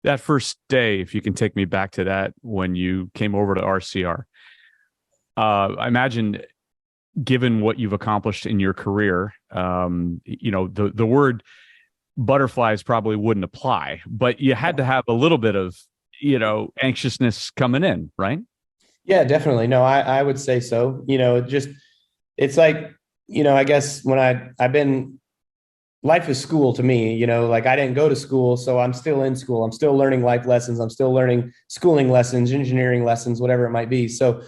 That first day, if you can take me back to that, when you came over to RCR, I imagine, given what you've accomplished in your career, the word butterflies probably wouldn't apply, but you had to have a little bit of, anxiousness coming in, right? Yeah, definitely. No, I would say so. It's like, I guess when I've been, life is school to me, like I didn't go to school, so I'm still in school. I'm still learning life lessons. I'm still learning schooling lessons, engineering lessons, whatever it might be. So,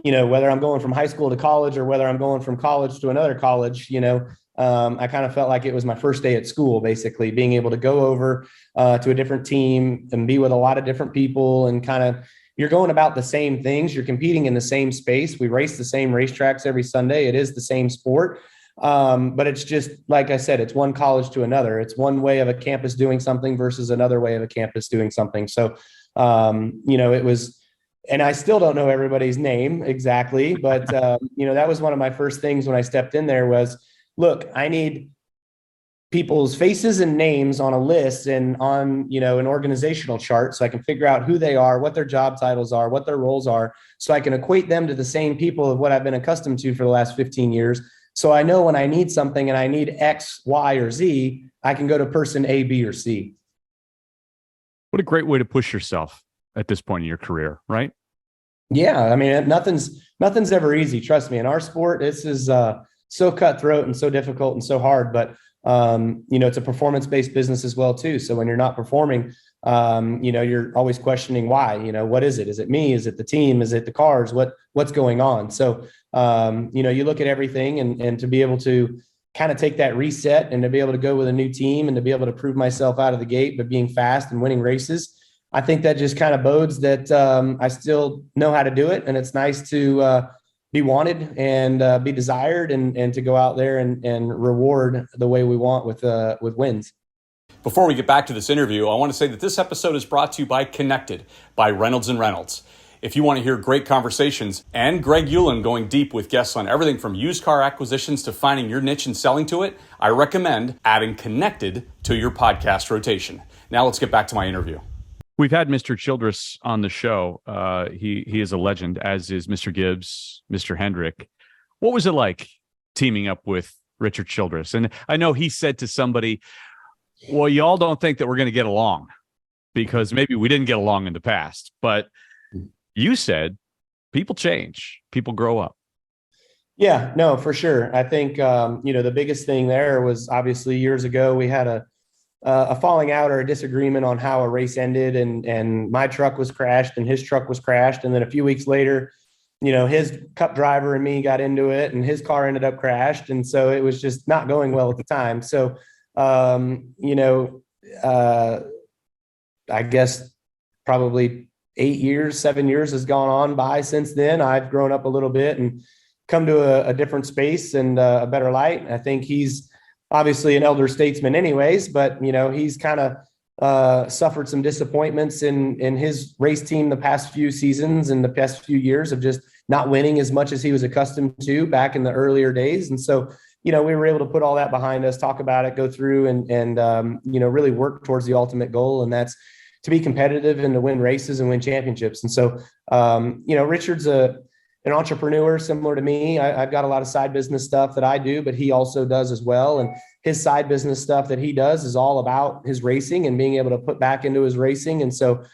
whether I'm going from high school to college or whether I'm going from college to another college, I kind of felt like it was my first day at school, basically being able to go over to a different team and be with a lot of different people and kind of, you're going about the same things. You're competing in the same space. We race the same racetracks every Sunday. It is the same sport. But it's just, like I said, it's one college to another. It's one way of a campus doing something versus another way of a campus doing something. So, it was, and I still don't know everybody's name exactly, but, that was one of my first things when I stepped in there was, look, I need people's faces and names on a list and on, an organizational chart so I can figure out who they are, what their job titles are, what their roles are, so I can equate them to the same people of what I've been accustomed to for the last 15 years. So I know when I need something and I need X, Y, or Z, I can go to person A, B, or C. What a great way to push yourself at this point in your career, right? Yeah. I mean, nothing's ever easy. Trust me. In our sport, this is so cutthroat and so difficult and so hard, but it's a performance-based business as well too. So when you're not performing, you're always questioning why. What is it? Is it me? Is it the team? Is it the cars? What's going on? So you look at everything and to be able to kind of take that reset and to be able to go with a new team and to be able to prove myself out of the gate, but being fast and winning races, I think that just kind of bodes that I still know how to do it, and it's nice to be wanted and be desired and to go out there and reward the way we want with wins. Before we get back to this interview, I want to say that this episode is brought to you by Connected by Reynolds and Reynolds. If you want to hear great conversations and Greg Euland going deep with guests on everything from used car acquisitions to finding your niche and selling to it, I recommend adding Connected to your podcast rotation. Now let's get back to my interview. We've had Mr. Childress on the show. He is a legend, as is Mr. Gibbs, Mr. Hendrick. What was it like teaming up with Richard Childress? And I know he said to somebody, well, y'all don't think that we're going to get along because maybe we didn't get along in the past. But you said people change, people grow up. Yeah, no, for sure. I think, the biggest thing there was obviously years ago, we had a falling out or a disagreement on how a race ended, and my truck was crashed and his truck was crashed. And then a few weeks later, his cup driver and me got into it and his car ended up crashed. And so it was just not going well at the time. So, I guess probably 7 years has gone on by since then. I've grown up a little bit and come to a different space and a better light. I think he's obviously an elder statesman anyways, but he's kind of suffered some disappointments in his race team the past few seasons and the past few years of just not winning as much as he was accustomed to back in the earlier days. And so, we were able to put all that behind us, talk about it, go through and really work towards the ultimate goal. And that's to be competitive and to win races and win championships. And so, Richard's an entrepreneur similar to me. I've got a lot of side business stuff that I do, but he also does as well. And his side business stuff that he does is all about his racing and being able to put back into his racing. And so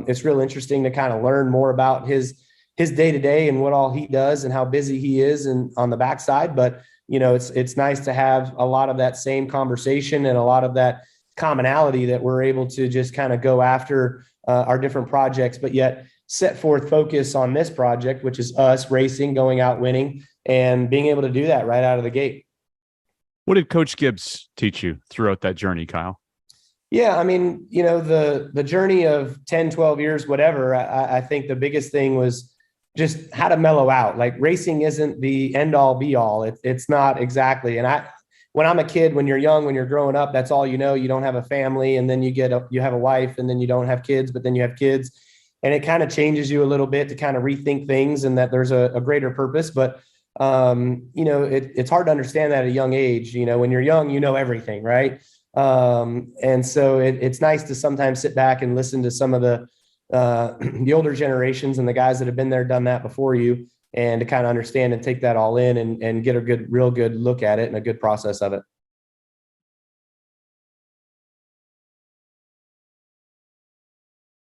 it's real interesting to kind of learn more about his day-to-day and what all he does and how busy he is and on the backside. But, it's nice to have a lot of that same conversation and a lot of that commonality that we're able to just kind of go after our different projects, but yet set forth focus on this project, which is us racing, going out, winning, and being able to do that right out of the gate. What did Coach Gibbs teach you throughout that journey, Kyle? Yeah, I mean, the journey of 10, 12 years, whatever, I think the biggest thing was just how to mellow out. Like racing isn't the end all be all. It's not exactly. And when I'm a kid, when you're young, when you're growing up, that's all you know. You don't have a family, and then you have a wife, and then you don't have kids, but then you have kids. And it kind of changes you a little bit to kind of rethink things and that there's a greater purpose. But, it's hard to understand that at a young age. When you're young, you know everything, right? And so it's nice to sometimes sit back and listen to some of the older generations and the guys that have been there, done that before you, and to kind of understand and take that all in and get a real good look at it and a good process of it.